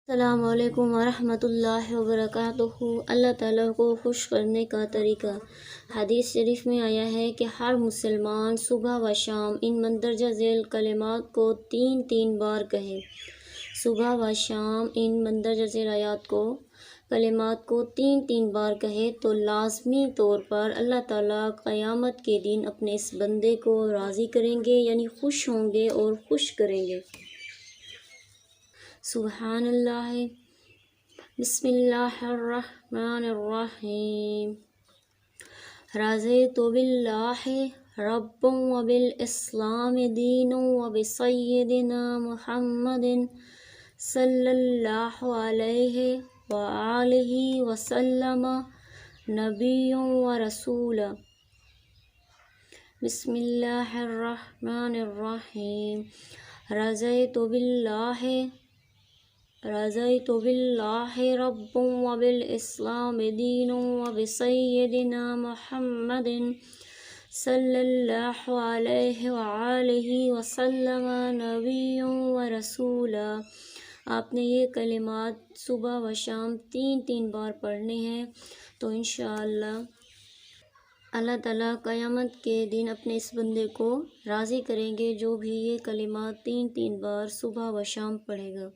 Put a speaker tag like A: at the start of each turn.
A: السلام علیکم ورحمۃ اللہ وبرکاتہ۔ اللہ تعالیٰ کو خوش کرنے کا طریقہ۔ حدیث شریف میں آیا ہے کہ ہر مسلمان صبح و شام ان مندرجہ ذیل کلمات کو 3 بار کہے۔ صبح و شام ان مندرجہ ذیل کلمات کو 3 بار کہے تو لازمی طور پر اللہ تعالیٰ قیامت کے دن اپنے اس بندے کو راضی کریں گے، یعنی خوش ہوں گے اور خوش کریں گے۔ سبحان اللہ، بسم اللہ الرحمن الرحیم۔ رضیت باللہ رب وبالاسلام دین وبسیدنا محمد صلی اللہ علیہ وآلہ وسلم نبی ورسولا۔ بسم اللہ الرحمن الرحیم۔ رضیت باللہ رب وبالاسلام دین وبسیدنا محمد صلی اللہ علیہ وآلہ وسلم نبی ورسولا۔ آپ نے یہ کلمات صبح و شام 3 بار پڑھنے ہیں تو انشاءاللہ اللہ تعالیٰ قیامت کے دن اپنے اس بندے کو راضی کریں گے جو بھی یہ کلمات 3 بار صبح و شام پڑھے گا۔